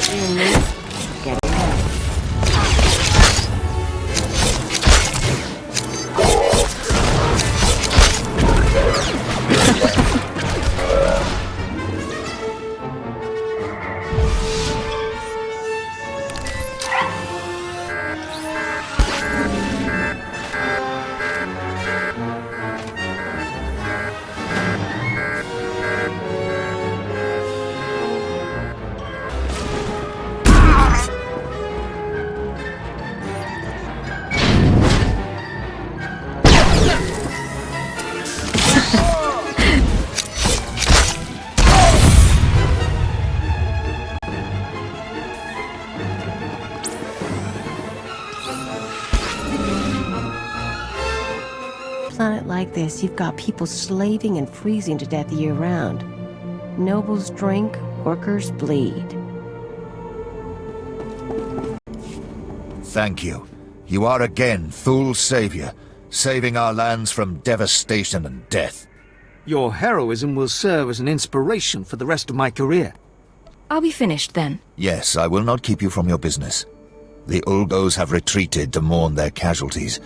You move. Get it done. Planet like this, you've got people slaving and freezing to death year-round. Nobles drink, workers bleed. Thank you. You are again Thul's savior, saving our lands from devastation and death. Your heroism will serve as an inspiration for the rest of my career. Are we finished then? Yes, I will not keep you from your business. The Ulgos have retreated to mourn their casualties.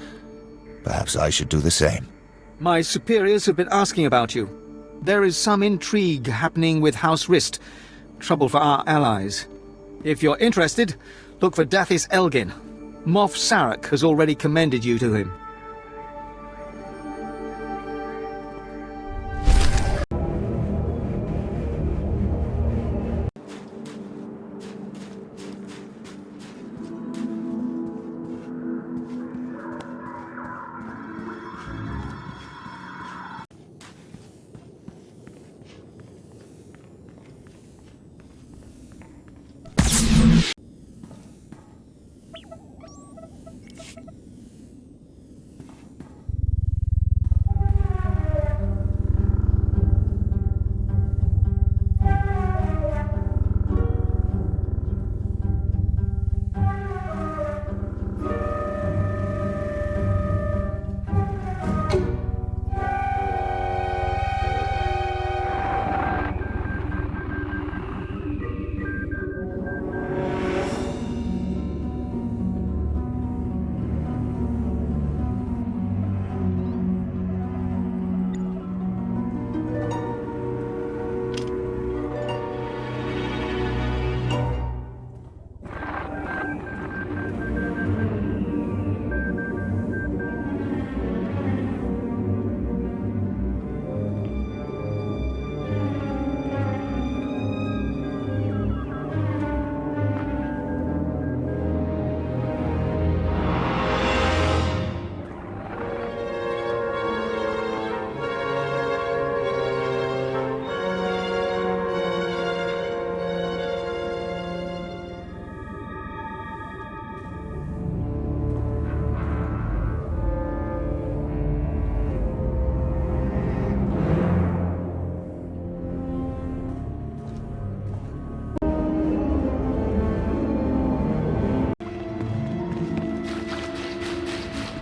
Perhaps I should do the same. My superiors have been asking about you. There is some intrigue happening with House Rist. Trouble for our allies. If you're interested, look for Dathis Elgin. Moff Sarak has already commended you to him.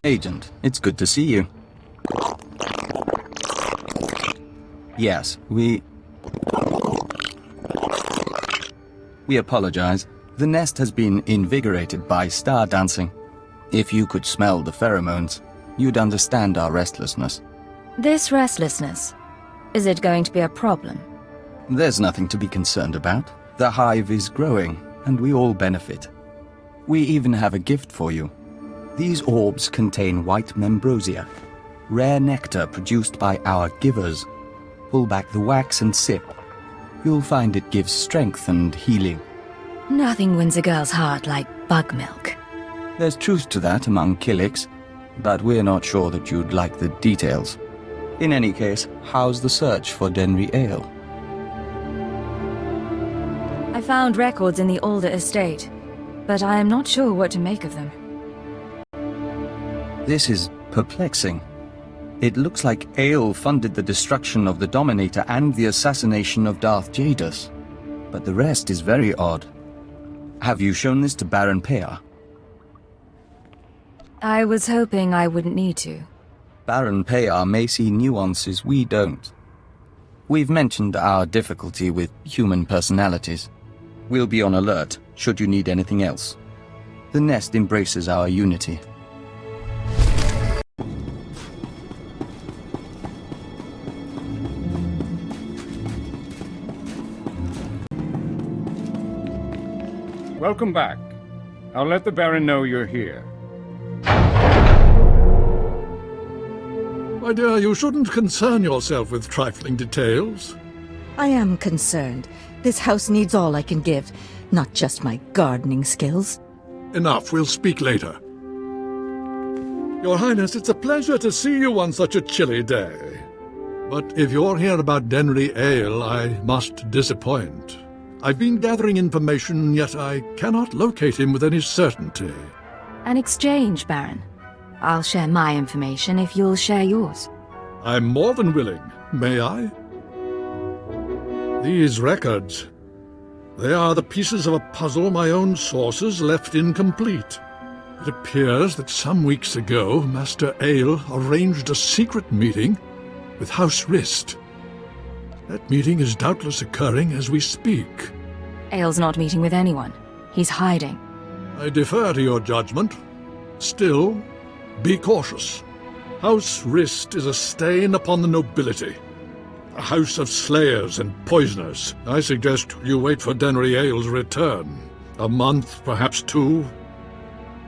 Agent, it's good to see you. Yes, we apologize. The nest has been invigorated by star dancing. If you could smell the pheromones, you'd understand our restlessness. This restlessness, is it going to be a problem? There's nothing to be concerned about. The hive is growing, and we all benefit. We even have a gift for you. These orbs contain white membrosia, rare nectar produced by our givers. Pull back the wax and sip. You'll find it gives strength and healing. Nothing wins a girl's heart like bug milk. There's truth to that among Killiks, but we're not sure that you'd like the details. In any case, how's the search for Denry Ale? I found records in the older estate, but I am not sure what to make of them. This is perplexing. It looks like Ale funded the destruction of the Dominator and the assassination of Darth Jadus. But the rest is very odd. Have you shown this to Baron Pear? I was hoping I wouldn't need to. Baron Pear may see nuances we don't. We've mentioned our difficulty with human personalities. We'll be on alert, should you need anything else. The nest embraces our unity. Welcome back. I'll let the Baron know you're here. My dear, you shouldn't concern yourself with trifling details. I am concerned. This house needs all I can give, not just my gardening skills. Enough, we'll speak later. Your Highness, it's a pleasure to see you on such a chilly day. But if you're here about Denry Ale, I must disappoint. I've been gathering information, yet I cannot locate him with any certainty. An exchange, Baron. I'll share my information if you'll share yours. I'm more than willing. May I? These records. They are the pieces of a puzzle my own sources left incomplete. It appears that some weeks ago, Master Ale arranged a secret meeting with House Rist. That meeting is doubtless occurring as we speak. Ale's not meeting with anyone. He's hiding. I defer to your judgment. Still, be cautious. House Rist is a stain upon the nobility. A house of slayers and poisoners. I suggest you wait for Denry Ale's return. A month, perhaps 2.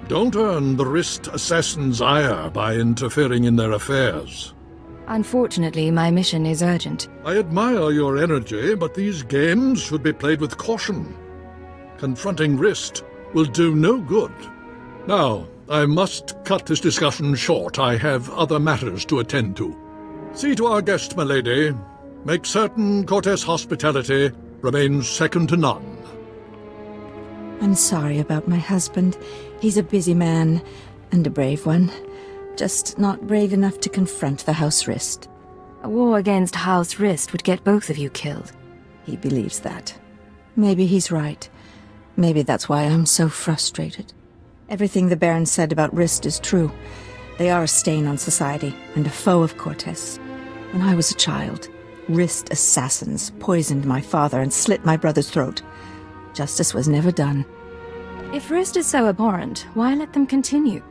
Don't earn the Rist assassins' ire by interfering in their affairs. Unfortunately, my mission is urgent. I admire your energy, but these games should be played with caution. Confronting Rist will do no good. Now, I must cut this discussion short. I have other matters to attend to. See to our guest, my lady. Make certain Cortes' hospitality remains second to none. I'm sorry about my husband. He's a busy man, and a brave one. Just not brave enough to confront the House Rist. A war against House Rist would get both of you killed. He believes that. Maybe he's right. Maybe that's why I'm so frustrated. Everything the Baron said about Rist is true. They are a stain on society, and a foe of Cortes. When I was a child, Rist assassins poisoned my father and slit my brother's throat. Justice was never done. If Rist is so abhorrent, why let them continue?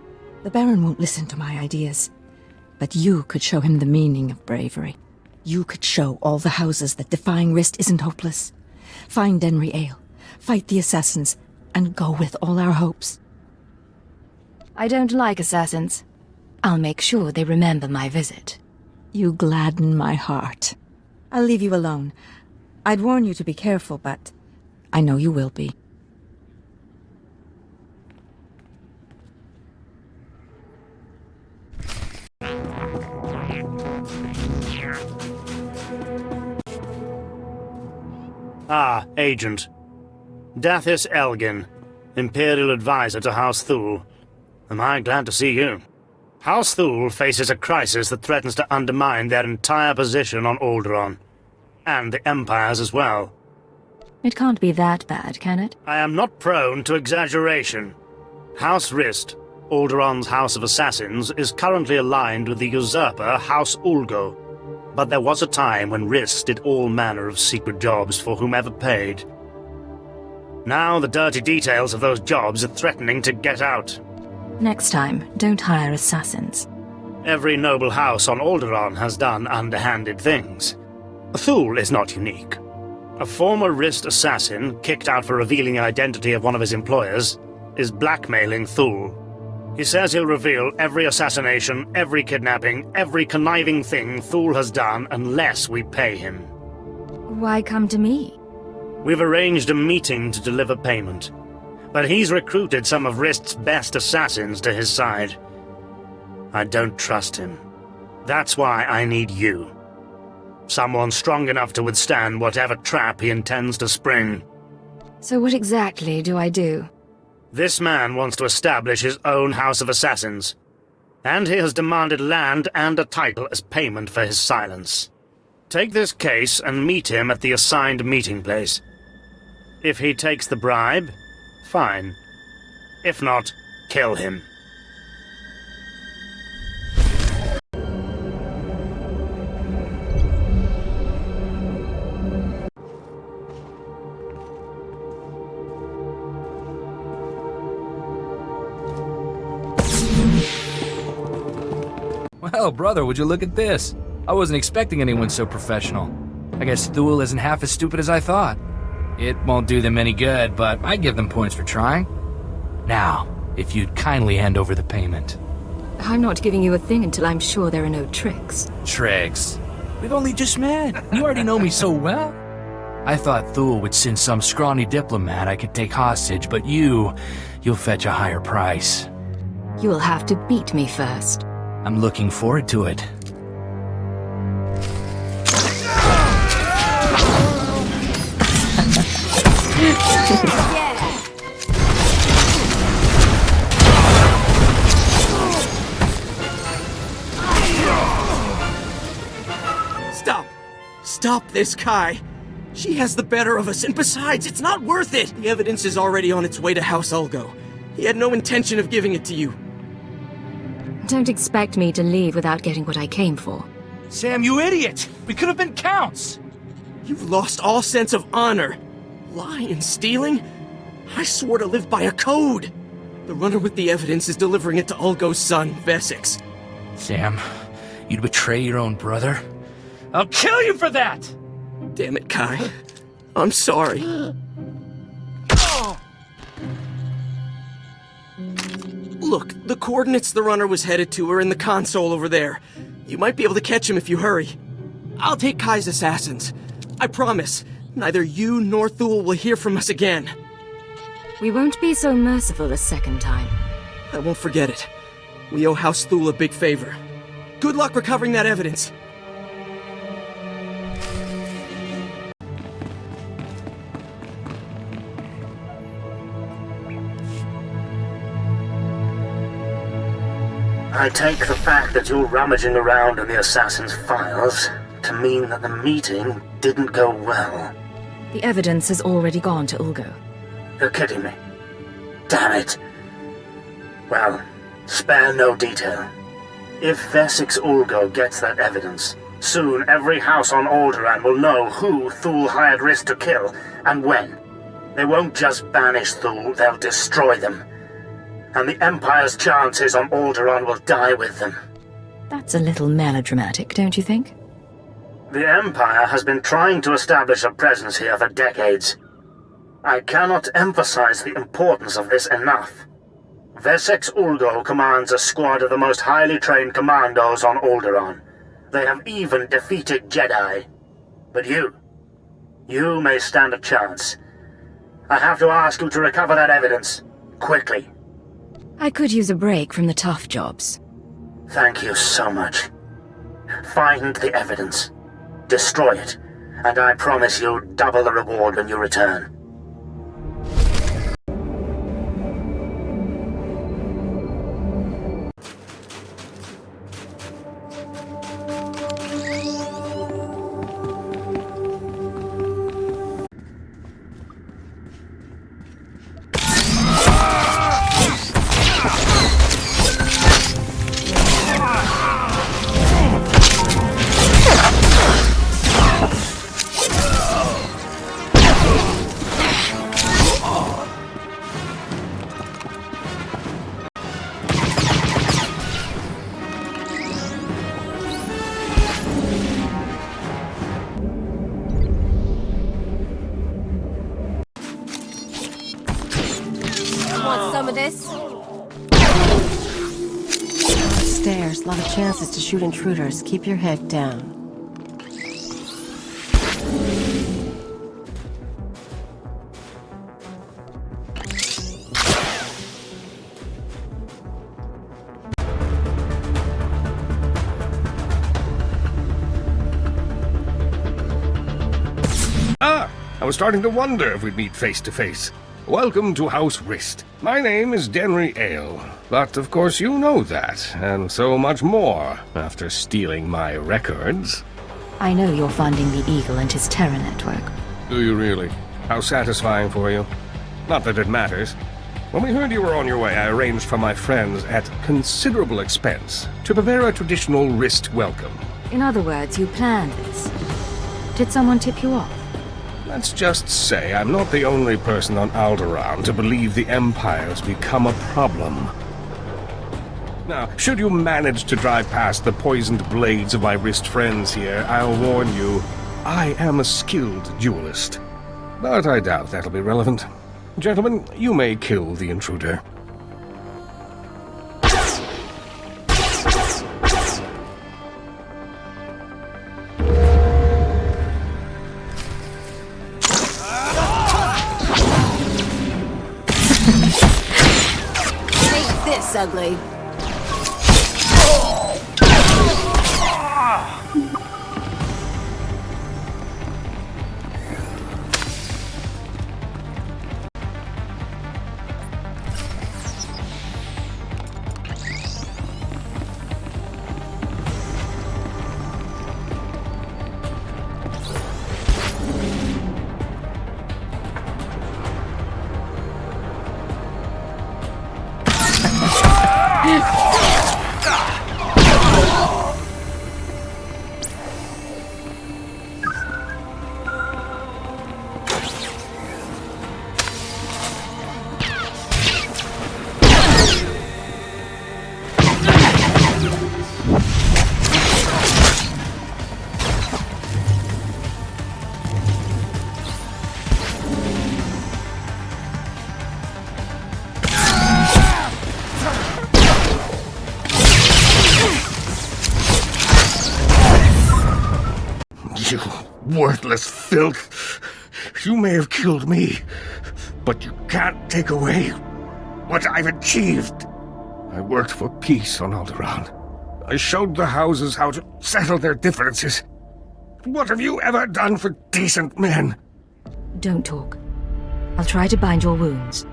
The Baron won't listen to my ideas. But you could show him the meaning of bravery. You could show all the houses that defying Rist isn't hopeless. Find Denry Ale, fight the assassins, and go with all our hopes. I don't like assassins. I'll make sure they remember my visit. You gladden my heart. I'll leave you alone. I'd warn you to be careful, but I know you will be. Ah, Agent. Dathis Elgin, Imperial Advisor to House Thule. Am I glad to see you. House Thule faces a crisis that threatens to undermine their entire position on Alderaan. And the Empire's as well. It can't be that bad, can it? I am not prone to exaggeration. House Rist, Alderaan's House of Assassins, is currently aligned with the usurper House Ulgo. But there was a time when Rist did all manner of secret jobs for whomever paid. Now the dirty details of those jobs are threatening to get out. Next time, don't hire assassins. Every noble house on Alderaan has done underhanded things. Thule is not unique. A former Rist assassin, kicked out for revealing the identity of one of his employers, is blackmailing Thule. He says he'll reveal every assassination, every kidnapping, every conniving thing Thule has done unless we pay him. Why come to me? We've arranged a meeting to deliver payment, but he's recruited some of Rist's best assassins to his side. I don't trust him. That's why I need you. Someone strong enough to withstand whatever trap he intends to spring. So what exactly do I do? This man wants to establish his own House of Assassins, and he has demanded land and a title as payment for his silence. Take this case and meet him at the assigned meeting place. If he takes the bribe, fine. If not, kill him. Well, brother, would you look at this? I wasn't expecting anyone so professional. I guess Thule isn't half as stupid as I thought. It won't do them any good, but I give them points for trying. Now, if you'd kindly hand over the payment. I'm not giving you a thing until I'm sure there are no tricks. Tricks? We've only just met. You already know me so well. I thought Thule would send some scrawny diplomat I could take hostage, but you'll fetch a higher price. You'll have to beat me first. I'm looking forward to it. Stop! Stop this, Kai! She has the better of us, and besides, it's not worth it! The evidence is already on its way to House Ulgo. He had no intention of giving it to you. Don't expect me to leave without getting what I came for. Sam, you idiot! We could have been counts! You've lost all sense of honor. Lying and stealing? I swore to live by a code! The runner with the evidence is delivering it to Ulgo's son, Vesix. Sam, you'd betray your own brother? I'll kill you for that! Damn it, Kai. I'm sorry. Look, the coordinates the runner was headed to are in the console over there. You might be able to catch him if you hurry. I'll take Kai's assassins. I promise, neither you nor Thule will hear from us again. We won't be so merciful a second time. I won't forget it. We owe House Thule a big favor. Good luck recovering that evidence. I take the fact that you're rummaging around in the assassin's files to mean that the meeting didn't go well. The evidence has already gone to Ulgo. You're kidding me. Damn it. Well, spare no detail. If Vesix Ulgo gets that evidence, soon every house on Alderaan will know who Thule hired Rist to kill, and when. They won't just banish Thule, they'll destroy them. And the Empire's chances on Alderaan will die with them. That's a little melodramatic, don't you think? The Empire has been trying to establish a presence here for decades. I cannot emphasize the importance of this enough. Vesix Ulgo commands a squad of the most highly trained commandos on Alderaan. They have even defeated Jedi. But you may stand a chance. I have to ask you to recover that evidence, quickly. I could use a break from the tough jobs. Thank you so much. Find the evidence. Destroy it. And I promise you double the reward when you return. Some of this? Stairs, a lot of chances to shoot intruders. Keep your head down. I was starting to wonder if we'd meet face to face. Welcome to House Rist. My name is Denry Ale, but of course you know that, and so much more, after stealing my records. I know you're funding the Eagle and his terror network. Do you really? How satisfying for you. Not that it matters. When we heard you were on your way, I arranged for my friends at considerable expense to prepare a traditional Rist welcome. In other words, you planned this. Did someone tip you off? Let's just say I'm not the only person on Alderaan to believe the Empire's become a problem. Now, should you manage to drive past the poisoned blades of my wrist friends here, I'll warn you, I am a skilled duelist. But I doubt that'll be relevant. Gentlemen, you may kill the intruder. Take this, ugly. You worthless filth! You may have killed me, but you can't take away what I've achieved. I worked for peace on Alderaan. I showed the houses how to settle their differences. What have you ever done for decent men? Don't talk. I'll try to bind your wounds.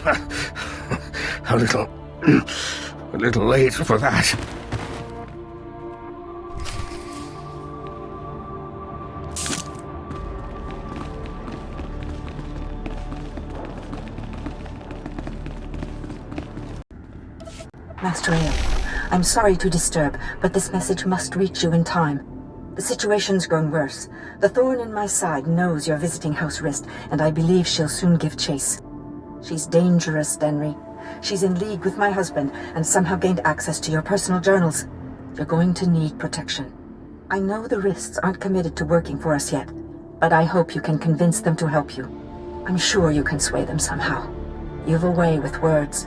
a little late for that. Master Ale, I'm sorry to disturb, but this message must reach you in time. The situation's grown worse. The thorn in my side knows you're visiting House Rist, and I believe she'll soon give chase. She's dangerous, Denry. She's in league with my husband, and somehow gained access to your personal journals. You're going to need protection. I know the Rists aren't committed to working for us yet, but I hope you can convince them to help you. I'm sure you can sway them somehow. You've a way with words.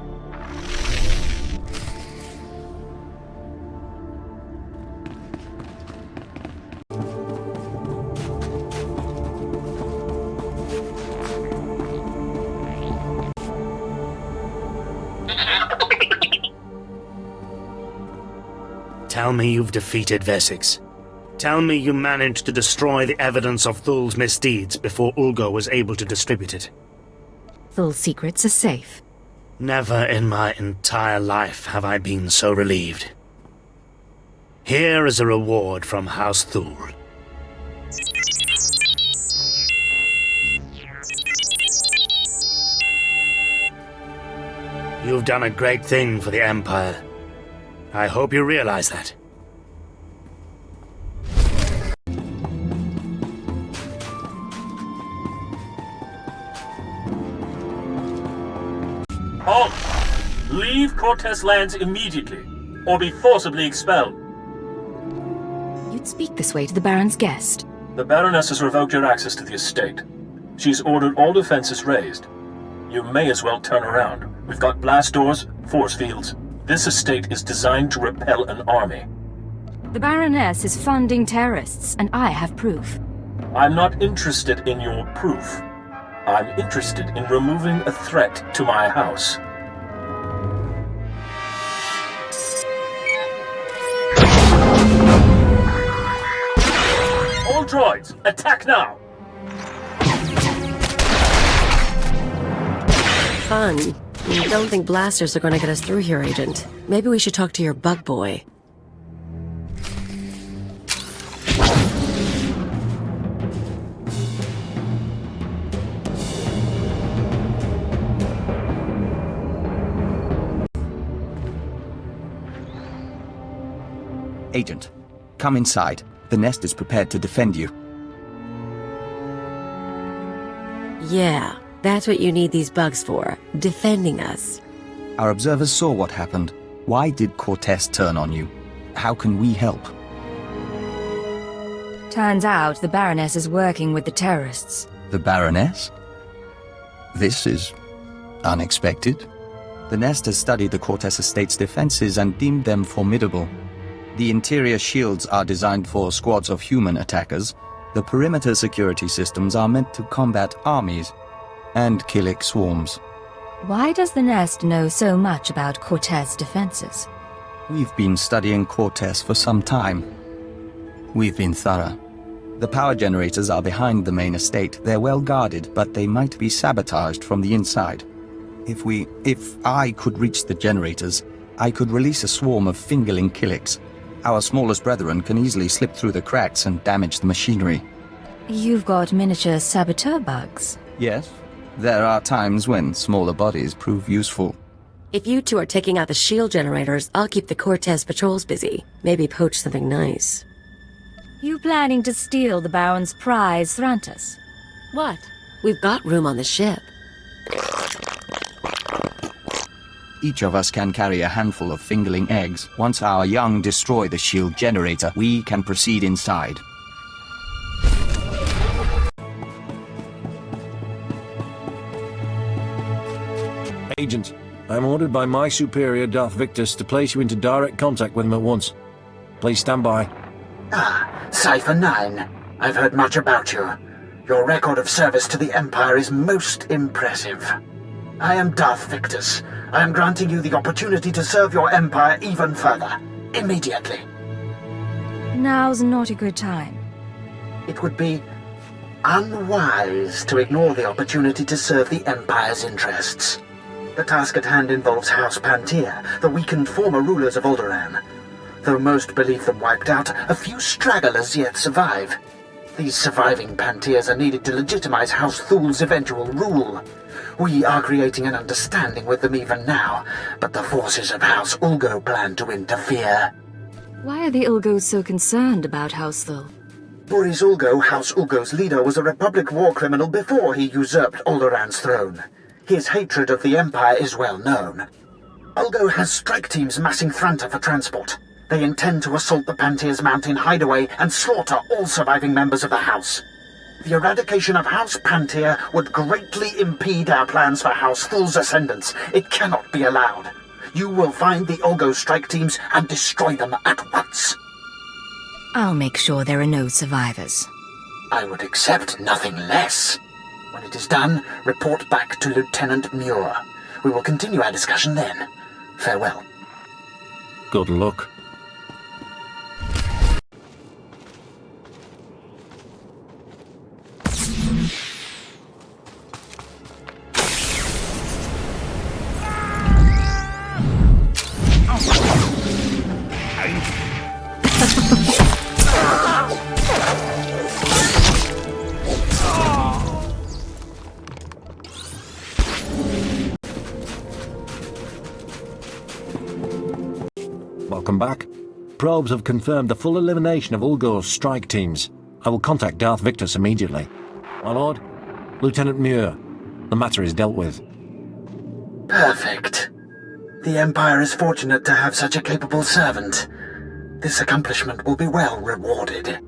Tell me you've defeated Wessex. Tell me you managed to destroy the evidence of Thul's misdeeds before Ulgo was able to distribute it. Thul's secrets are safe. Never in my entire life have I been so relieved. Here is a reward from House Thul. You've done a great thing for the Empire. I hope you realize that. Halt! Leave Cortez lands immediately, or be forcibly expelled. You'd speak this way to the Baron's guest. The Baroness has revoked your access to the estate. She's ordered all defenses raised. You may as well turn around. We've got blast doors, force fields. This estate is designed to repel an army. The Baroness is funding terrorists, and I have proof. I'm not interested in your proof. I'm interested in removing a threat to my house. All droids, attack now! Fun. I don't think blasters are going to get us through here, Agent. Maybe we should talk to your bug boy. Agent, come inside. The nest is prepared to defend you. Yeah, that's what you need these bugs for. Defending us. Our observers saw what happened. Why did Cortez turn on you? How can we help? Turns out the Baroness is working with the terrorists. The Baroness? This is unexpected. The Nest has studied the Cortez estate's defenses and deemed them formidable. The interior shields are designed for squads of human attackers. The perimeter security systems are meant to combat armies and Killik swarms. Why does the Nest know so much about Cortez defenses? We've been studying Cortez for some time. We've been thorough. The power generators are behind the main estate. They're well guarded, but they might be sabotaged from the inside. If I could reach the generators, I could release a swarm of fingerling Killiks. Our smallest brethren can easily slip through the cracks and damage the machinery. You've got miniature saboteur bugs. Yes. There are times when smaller bodies prove useful. If you two are taking out the shield generators, I'll keep the Cortez patrols busy. Maybe poach something nice. You planning to steal the Baron's prize, Thrantis? What? We've got room on the ship. Each of us can carry a handful of fingerling eggs. Once our young destroy the shield generator, we can proceed inside. Agent, I'm ordered by my superior, Darth Victus, to place you into direct contact with him at once. Please stand by. Cypher 9. I've heard much about you. Your record of service to the Empire is most impressive. I am Darth Victus. I am granting you the opportunity to serve your Empire even further. Immediately. Now's not a good time. It would be unwise to ignore the opportunity to serve the Empire's interests. The task at hand involves House Pantea, the weakened former rulers of Alderaan. Though most believe them wiped out, a few stragglers yet survive. These surviving Panteas are needed to legitimize House Thul's eventual rule. We are creating an understanding with them even now, but the forces of House Ulgo plan to interfere. Why are the Ulgos so concerned about House Thul? Boris Ulgo, House Ulgo's leader, was a Republic war criminal before he usurped Alderaan's throne. His hatred of the Empire is well known. Ulgo has strike teams massing Thranta for transport. They intend to assault the Pantea's mountain hideaway and slaughter all surviving members of the House. The eradication of House Pantea would greatly impede our plans for House Thul's ascendance. It cannot be allowed. You will find the Ulgo strike teams and destroy them at once. I'll make sure there are no survivors. I would accept nothing less. When it is done, report back to Lieutenant Muir. We will continue our discussion then. Farewell. Good luck. Welcome back. Probes have confirmed the full elimination of Ulgo's strike teams. I will contact Darth Victus immediately. My lord, Lieutenant Muir, the matter is dealt with. Perfect. The Empire is fortunate to have such a capable servant. This accomplishment will be well rewarded.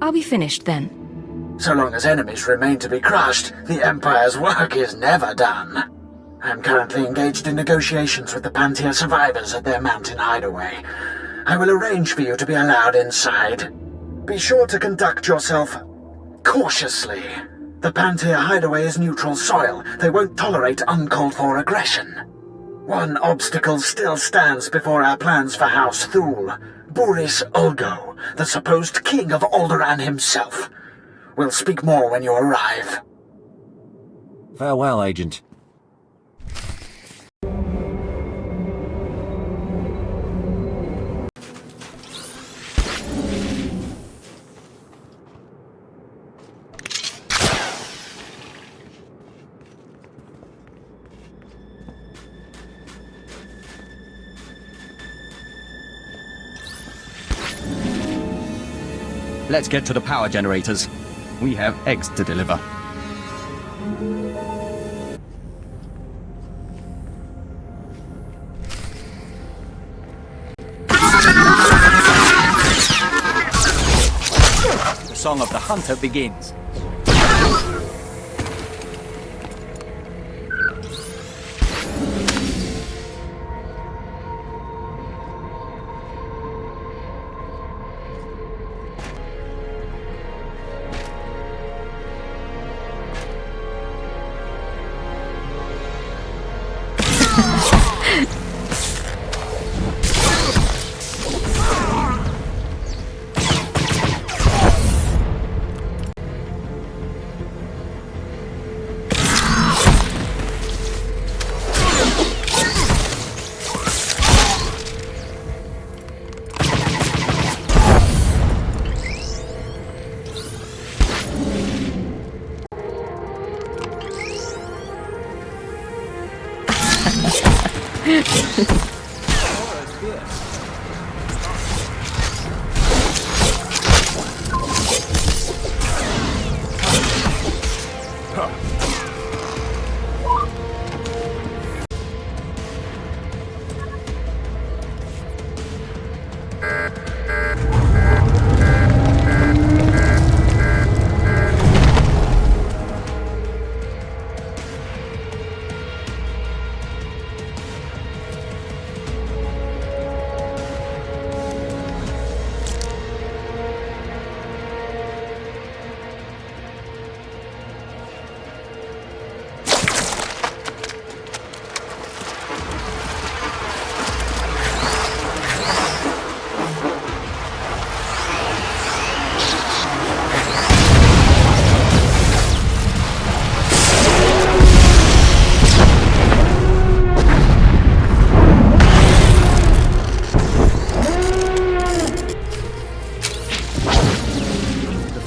Are we finished then? So long as enemies remain to be crushed, the Empire's work is never done. I am currently engaged in negotiations with the Pantea survivors at their mountain hideaway. I will arrange for you to be allowed inside. Be sure to conduct yourself cautiously. The Pantea hideaway is neutral soil. They won't tolerate uncalled-for aggression. One obstacle still stands before our plans for House Thul. Boris Ulgo, the supposed king of Alderaan himself. We'll speak more when you arrive. Farewell, Agent. Let's get to the power generators. We have eggs to deliver. Song of the Hunter begins.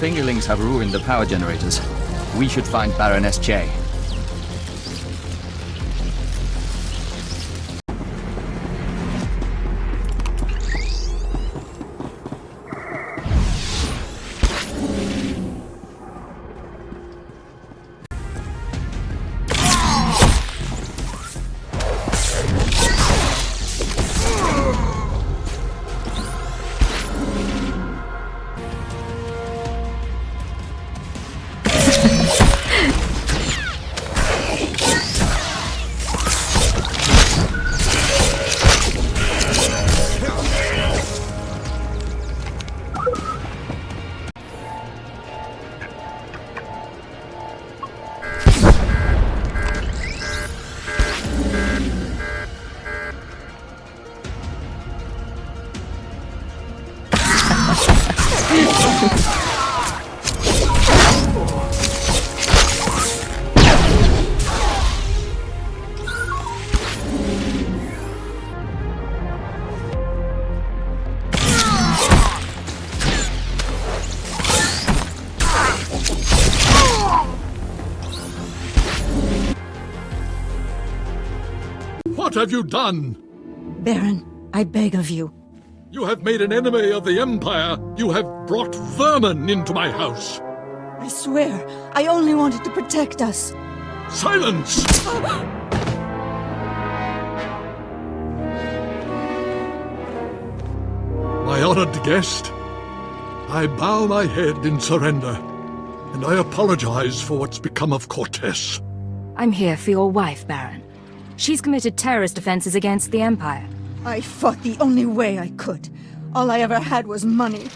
Fingerlings have ruined the power generators. We should find Baroness J. What have you done? Baron, I beg of you. You have made an enemy of the Empire. You have brought vermin into my house. I swear, I only wanted to protect us. Silence! My honored guest, I bow my head in surrender, and I apologize for what's become of Cortez. I'm here for your wife, Baron. She's committed terrorist offenses against the Empire. I fought the only way I could. All I ever had was money.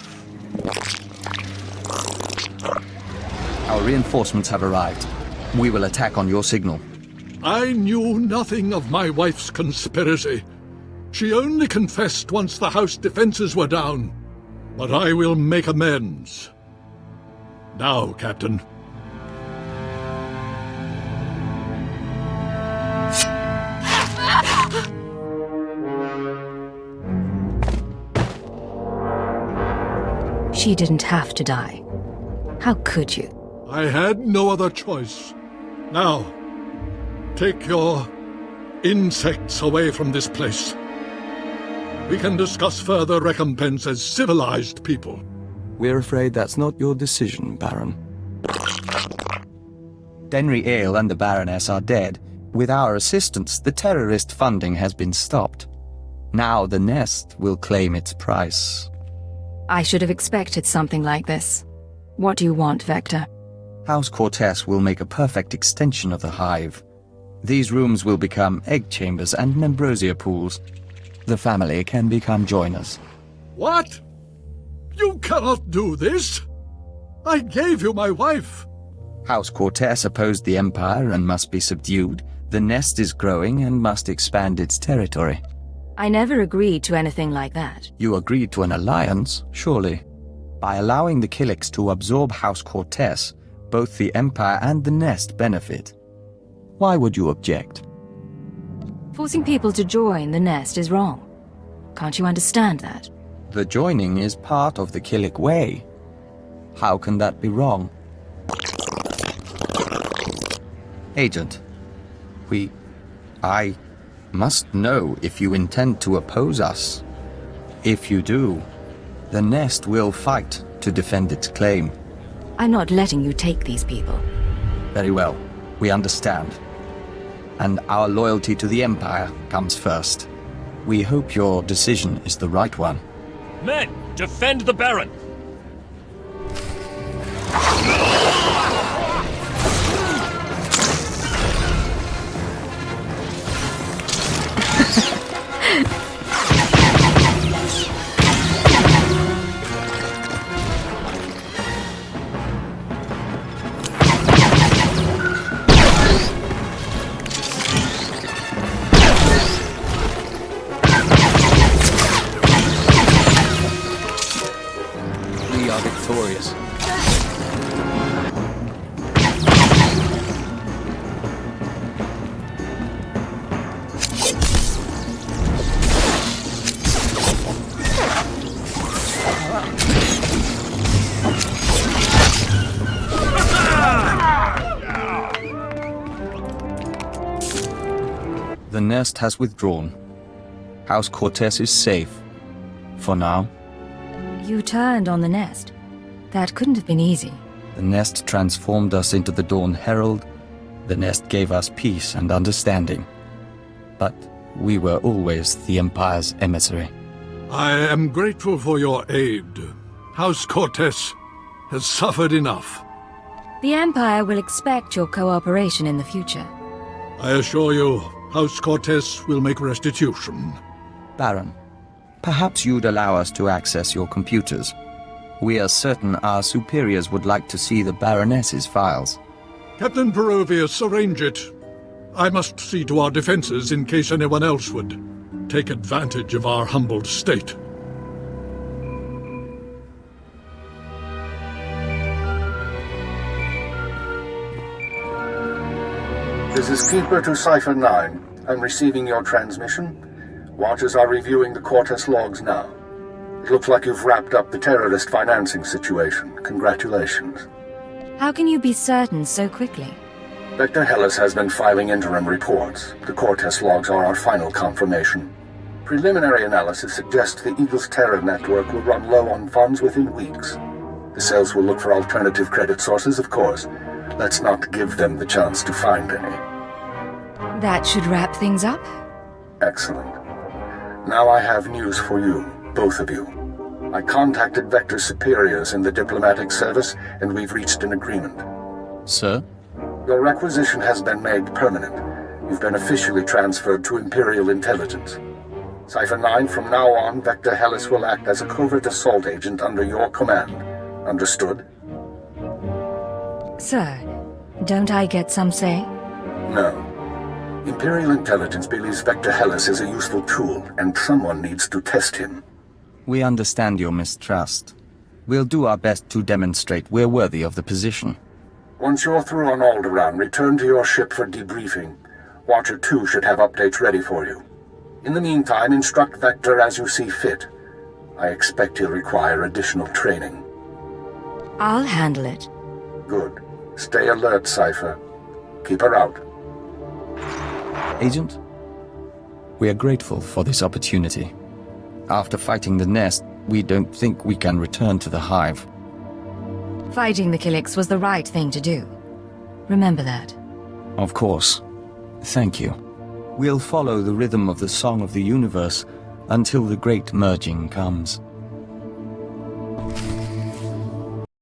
Our reinforcements have arrived. We will attack on your signal. I knew nothing of my wife's conspiracy. She only confessed once the house defenses were down. But I will make amends. Now, Captain. She didn't have to die. How could you? I had no other choice. Now, take your insects away from this place. We can discuss further recompense as civilized people. We're afraid that's not your decision, Baron. Denry Ale and the Baroness are dead. With our assistance, the terrorist funding has been stopped. Now the nest will claim its price. I should have expected something like this. What do you want, Vector? House Cortez will make a perfect extension of the hive. These rooms will become egg chambers and membrosia pools. The family can become joiners. What? You cannot do this! I gave you my wife! House Cortez opposed the Empire and must be subdued. The nest is growing and must expand its territory. I never agreed to anything like that. You agreed to an alliance, surely. By allowing the Killiks to absorb House Cortez, both the Empire and the nest benefit. Why would you object? Forcing people to join the nest is wrong. Can't you understand that? The joining is part of the Killik way. How can that be wrong? Agent, I must know if you intend to oppose us. If you do, the nest will fight to defend its claim. I'm not letting you take these people. Very well, we understand. And our loyalty to the Empire comes first. We hope your decision is the right one. Men, defend the Baron! We are victorious. The nest has withdrawn. House Cortez is safe. For now. You turned on the nest. That couldn't have been easy. The nest transformed us into the Dawn Herald. The nest gave us peace and understanding. But we were always the Empire's emissary. I am grateful for your aid. House Cortez has suffered enough. The Empire will expect your cooperation in the future. I assure you, House Cortez will make restitution. Baron, perhaps you'd allow us to access your computers. We are certain our superiors would like to see the Baroness's files. Captain Perovius, arrange it. I must see to our defenses in case anyone else would take advantage of our humbled state. This is Keeper to Cipher 9. I'm receiving your transmission. Watchers are reviewing the Cortez logs now. It looks like you've wrapped up the terrorist financing situation. Congratulations. How can you be certain so quickly? Vector Hellas has been filing interim reports. The Cortez logs are our final confirmation. Preliminary analysis suggests the Eagle's terror network will run low on funds within weeks. The cells will look for alternative credit sources, of course. Let's not give them the chance to find any. That should wrap things up. Excellent. Now I have news for you, both of you. I contacted Vector's superiors in the diplomatic service, and we've reached an agreement. Sir? Your requisition has been made permanent. You've been officially transferred to Imperial Intelligence. Cipher 9, from now on, Vector Hellas will act as a covert assault agent under your command. Understood? Sir, don't I get some say? No. Imperial Intelligence believes Vector Hellas is a useful tool, and someone needs to test him. We understand your mistrust. We'll do our best to demonstrate we're worthy of the position. Once you're through on Alderaan, return to your ship for debriefing. Watcher 2 should have updates ready for you. In the meantime, instruct Vector as you see fit. I expect he'll require additional training. I'll handle it. Good. Stay alert, Cipher. Keep her out. Agent, we are grateful for this opportunity. After fighting the nest, we don't think we can return to the hive. Fighting the Killiks was the right thing to do. Remember that. Of course. Thank you. We'll follow the rhythm of the Song of the Universe until the great merging comes.